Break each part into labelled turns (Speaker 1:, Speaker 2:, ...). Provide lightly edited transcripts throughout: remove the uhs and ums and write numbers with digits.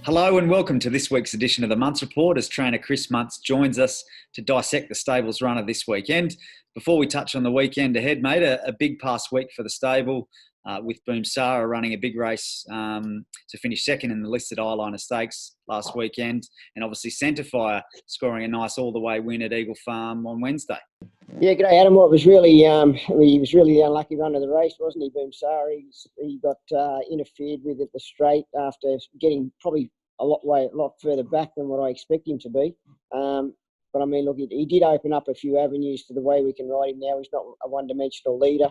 Speaker 1: Hello and welcome to this week's edition of the Munce Report as trainer Chris Munce joins us to dissect the stables runner this weekend. Before we touch on the weekend ahead, mate, a big past week for the stable with BOOMSARA running a big race to finish second in the listed eyeliner stakes last weekend, and obviously Centrefire scoring a nice all-the-way win at Eagle Farm on Wednesday.
Speaker 2: Yeah, g'day Adam. Well, it was really, he was really the unlucky run of the race, wasn't he, BOOMSARA? He got interfered with at the straight after getting probably a lot further back than what I expect him to be. But I mean, look, he did open up a few avenues to the way we can ride him now. He's not a one-dimensional leader.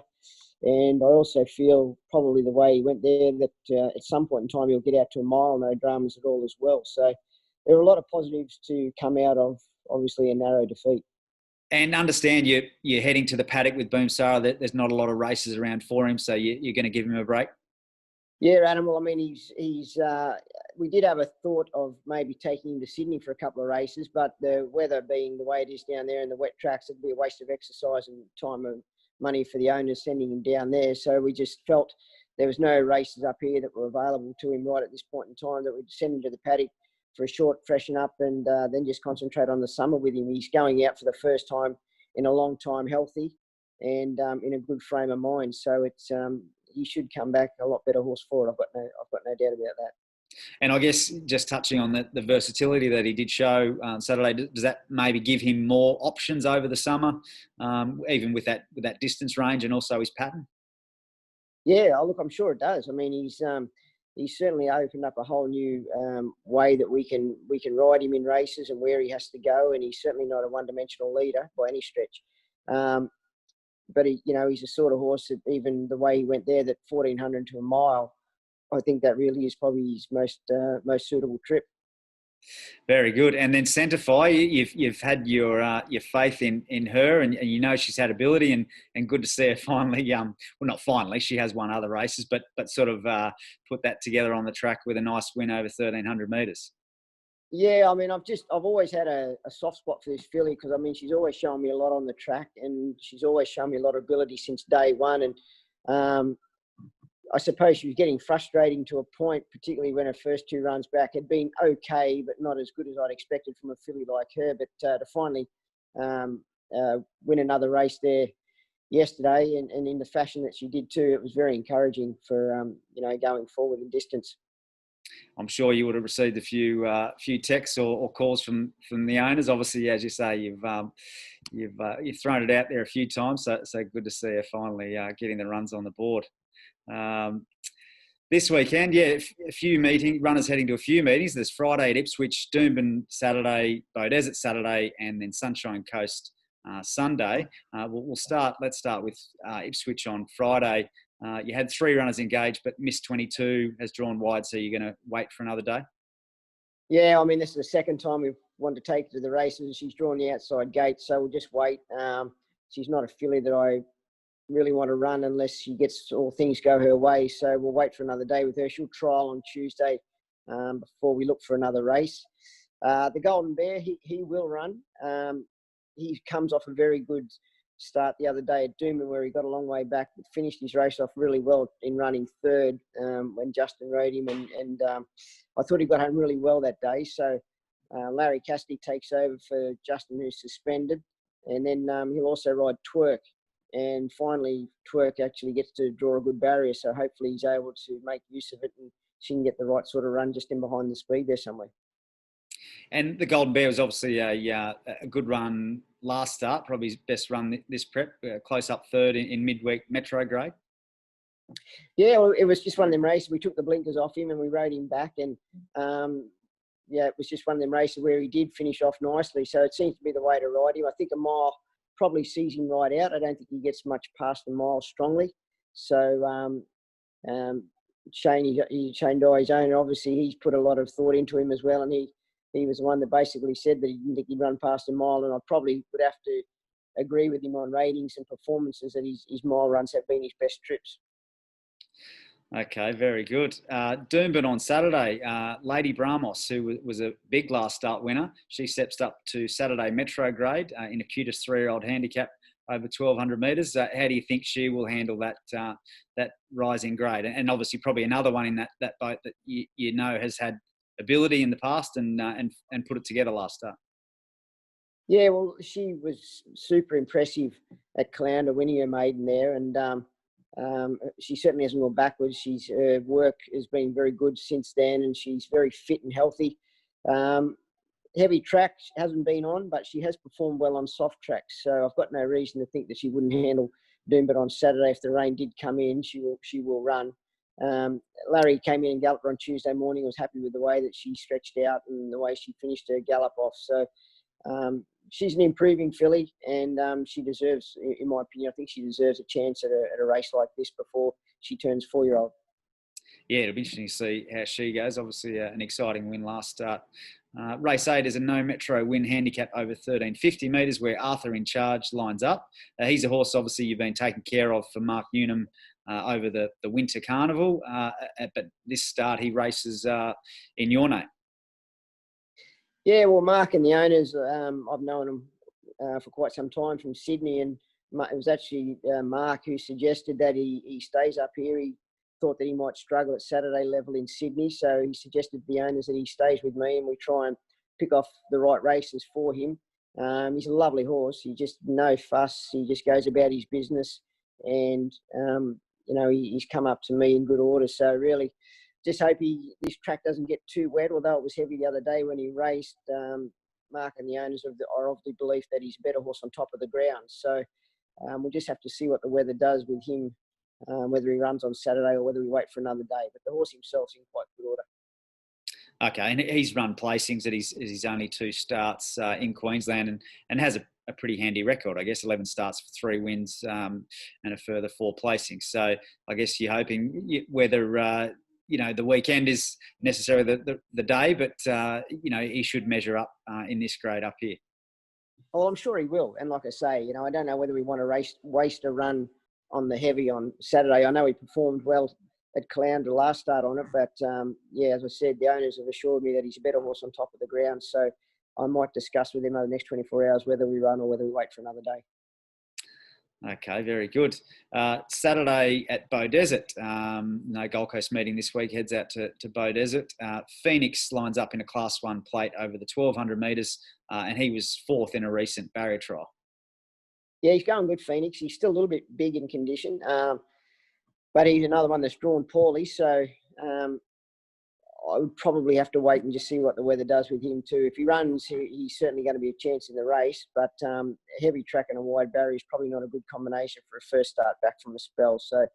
Speaker 2: And I also feel probably the way he went there that at some point in time he'll get out to a mile, no dramas at all as well. So there are a lot of positives to come out of, obviously, a narrow defeat.
Speaker 1: And understand you're heading to the paddock with BOOMSARA, that there's not a lot of races around for him, so you're going to give him a break?
Speaker 2: Yeah, Adam. Well, I mean, we did have a thought of maybe taking him to Sydney for a couple of races, but the weather being the way it is down there and the wet tracks, it'd be a waste of exercise and time and money for the owners sending him down there. So we just felt there was no races up here that were available to him right at this point in time, that we'd send him to the paddock for a short freshen up and then just concentrate on the summer with him. He's going out for the first time in a long time healthy and in a good frame of mind. So it's he should come back a lot better horse for it. I've got no doubt about that.
Speaker 1: And I guess just touching on the versatility that he did show Saturday, does that maybe give him more options over the summer, even with that distance range and also his pattern?
Speaker 2: Yeah, look, I'm sure it does. I mean, he's certainly opened up a whole new way that we can ride him in races and where he has to go, and he's certainly not a one-dimensional leader by any stretch. But he's a sort of horse that even the way he went there, that 1400 to a mile, I think that really is probably his most suitable trip.
Speaker 1: Very good. And then Centrefire, you've had your faith in her, and you know she's had ability, and good to see her finally. Well, not finally, she has won other races, but sort of put that together on the track with a nice win over 1300 metres.
Speaker 2: Yeah, I mean, I've always had a soft spot for this filly because, I mean, she's always shown me a lot on the track and she's always shown me a lot of ability since day one. And I suppose she was getting frustrating to a point, particularly when her first two runs back had been okay, but not as good as I'd expected from a filly like her. But to finally win another race there yesterday and in the fashion that she did too, it was very encouraging for, going forward in distance.
Speaker 1: I'm sure you would have received a few texts or calls from the owners. Obviously, as you say, you've thrown it out there a few times, so good to see her finally getting the runs on the board. This weekend, yeah, a few runners heading to a few meetings. There's Friday at Ipswich, Doomben Saturday, Beaudesert Saturday, and then Sunshine Coast Sunday. Let's start with Ipswich on Friday. You had 3 runners engaged, but Miss 22 has drawn wide, so you're going to wait for another day?
Speaker 2: Yeah, I mean, this is the second time we've wanted to take her to the races. She's drawn the outside gate, so we'll just wait. She's not a filly that I really want to run unless she gets all things go her way, so we'll wait for another day with her. She'll trial on Tuesday before we look for another race. The Golden Bear, he will run. He comes off a very good start the other day at Doomben, where he got a long way back, but finished his race off really well in running third when Justin rode him, and I thought he got home really well that day. So Larry Cassidy takes over for Justin, who's suspended, and then he'll also ride TWERK, and finally TWERK actually gets to draw a good barrier, so hopefully he's able to make use of it and she can get the right sort of run just in behind the speed there somewhere.
Speaker 1: And the Golden Bear was obviously a good run last start, probably his best run this prep, close up third in midweek Metro grade.
Speaker 2: Yeah, well, it was just one of them races. We took the blinkers off him and we rode him back, and it was just one of them races where he did finish off nicely. So it seems to be the way to ride him. I think a mile probably sees him right out. I don't think he gets much past the mile strongly. So Shane Dye's owner, obviously he's put a lot of thought into him as well, and he was the one that basically said that he didn't think he'd run past a mile, and I probably would have to agree with him on ratings and performances that his mile runs have been his best trips.
Speaker 1: Okay, very good. Doomben on Saturday, Lady BRAHMOS, who was a big last start winner. She steps up to Saturday Metro grade in a cutest 3-year-old handicap over 1,200 metres. How do you think she will handle that rising grade? And obviously probably another one in that boat that you know has had ability in the past and put it together last start.
Speaker 2: Yeah, well, she was super impressive at Caloundra winning her maiden there, and she certainly hasn't gone backwards. Her work has been very good since then, and she's very fit and healthy. Heavy track hasn't been on, but she has performed well on soft tracks. So I've got no reason to think that she wouldn't handle Doomben on Saturday. If the rain did come in, she will run. Larry came in and galloped her on Tuesday morning. Was happy with the way that she stretched out and the way she finished her gallop off. So she's an improving filly, and she deserves, in my opinion, I think she deserves a chance at a race like this before she turns 4-year-old.
Speaker 1: Yeah, it'll be interesting to see how she goes. Obviously, an exciting win last start. Race 8 is a no metro win handicap over 1350 metres where Arthur in Charge lines up. He's a horse, obviously, you've been taking care of for Mark Newnham over the winter carnival. But this start, he races in your name.
Speaker 2: Yeah, well, Mark and the owners, I've known them for quite some time from Sydney, and it was actually Mark who suggested that he stays up here. He thought that he might struggle at Saturday level in Sydney, so he suggested to the owners that he stays with me and we try and pick off the right races for him. He's a lovely horse. He just no fuss. He just goes about his business, and he's come up to me in good order. So really, just hope this track doesn't get too wet. Although it was heavy the other day when he raced, Mark and the owners are of the belief that he's a better horse on top of the ground. So we'll just have to see what the weather does with him. Whether he runs on Saturday or whether we wait for another day. But the horse himself's in quite good order.
Speaker 1: Okay, and he's run placings at his only 2 starts in Queensland and has a pretty handy record, I guess, 11 starts for 3 wins and a further 4 placings. So I guess you're hoping whether, the weekend is necessarily the day, but, he should measure up in this grade up here.
Speaker 2: Oh, I'm sure he will. And like I say, I don't know whether we want to waste a run on the heavy on Saturday. I know he performed well at Caloundra last start on it, but as I said, the owners have assured me that he's a better horse on top of the ground. So I might discuss with him over the next 24 hours whether we run or whether we wait for another day.
Speaker 1: Okay, very good. Saturday at Beaudesert, no Gold Coast meeting this week, heads out to Beaudesert. PHIONAIX lines up in a Class 1 plate over the 1,200 metres, and he was 4th in a recent barrier trial.
Speaker 2: Yeah, he's going good, PHIONAIX. He's still a little bit big in condition, but he's another one that's drawn poorly. So I would probably have to wait and just see what the weather does with him too. If he runs, he's certainly going to be a chance in the race, but a heavy track and a wide barrier is probably not a good combination for a first start back from a spell. So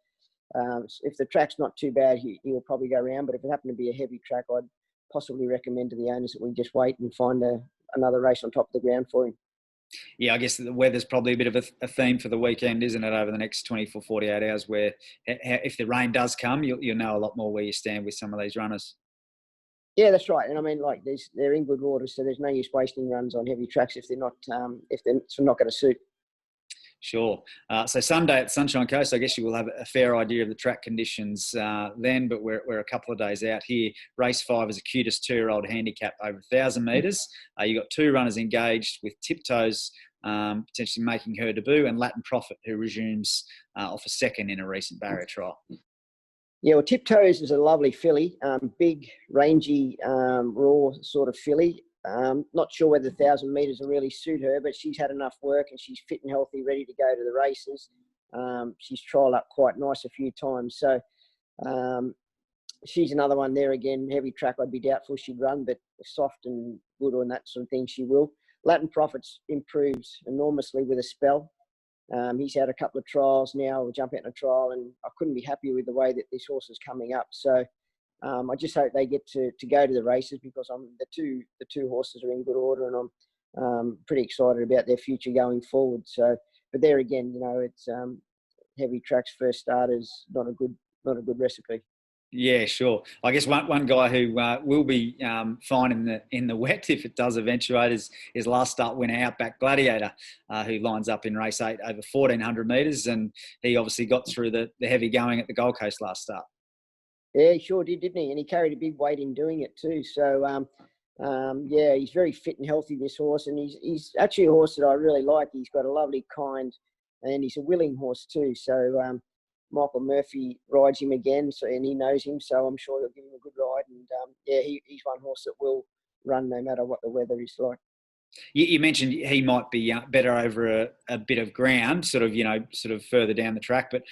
Speaker 2: if the track's not too bad, he will probably go around. But if it happened to be a heavy track, I'd possibly recommend to the owners that we just wait and find another race on top of the ground for him.
Speaker 1: Yeah, I guess the weather's probably a bit of a theme for the weekend, isn't it, over the next 24, 48 hours, where if the rain does come, you'll know a lot more where you stand with some of these runners. Yeah,
Speaker 2: that's right. And I mean, they're in good order, so there's no use wasting runs on heavy tracks if they're not going to suit.
Speaker 1: Sure. So Sunday at Sunshine Coast, I guess you will have a fair idea of the track conditions then, but we're a couple of days out here. Race 5 is a cutest 2-year-old handicap over 1,000 metres. You've got 2 runners engaged with Tiptoes potentially making her debut, and Latin Prophet, who resumes off a 2nd in a recent barrier trial.
Speaker 2: Yeah, well, Tiptoes is a lovely filly, big, rangy, raw sort of filly. Not sure whether 1,000 metres will really suit her, but she's had enough work and she's fit and healthy, ready to go to the races. She's trialled up quite nice a few times. So she's another one there again. Heavy track, I'd be doubtful she'd run, but soft and good and that sort of thing, she will. Latin Prophet's improves enormously with a spell. He's had a couple of trials now, or jump out in a trial, and I couldn't be happier with the way that this horse is coming up. So I just hope they get to go to the races, because the two horses are in good order, and I'm pretty excited about their future going forward. So, but there again, it's heavy tracks first starters, not a good recipe.
Speaker 1: Yeah, sure. I guess one guy who will be fine in the wet if it does eventuate is last start winner Outback Gladiator, who lines up in race 8 over 1,400 metres, and he obviously got through the heavy going at the Gold Coast last start.
Speaker 2: Yeah, he sure did, didn't he? And he carried a big weight in doing it too. So he's very fit and healthy, this horse, and he's actually a horse that I really like. He's got a lovely kind, and he's a willing horse too. So Michael Murphy rides him again, so, and he knows him, so I'm sure he'll give him a good ride. And yeah, he's one horse that will run no matter what the weather is like.
Speaker 1: You mentioned he might be better over a bit of ground, sort of further down the track, but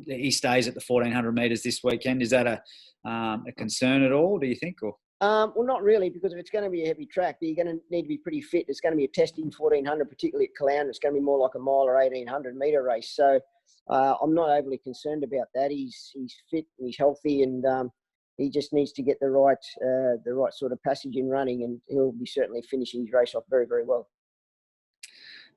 Speaker 1: he stays at the 1400 metres this weekend. Is that a concern at all, do you think? Or?
Speaker 2: Well, not really, because if it's going to be a heavy track, you're going to need to be pretty fit. It's going to be a testing 1400, particularly at Clown. It's going to be more like a mile or 1800 metre race. So I'm not overly concerned about that. He's fit and he's healthy, and he just needs to get the right sort of passage in running, and he'll be certainly finishing his race off very, very well.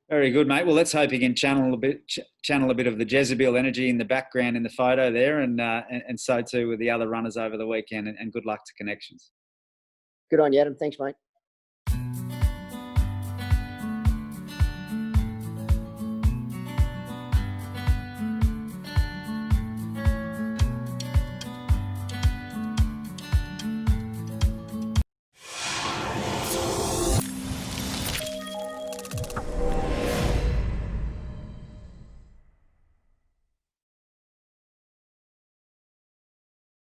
Speaker 1: Very good, mate. Well, let's hope he can channel a bit of the Jezebel energy in the background in the photo there, and so too with the other runners over the weekend. And good luck to Connections.
Speaker 2: Good on you, Adam. Thanks, mate.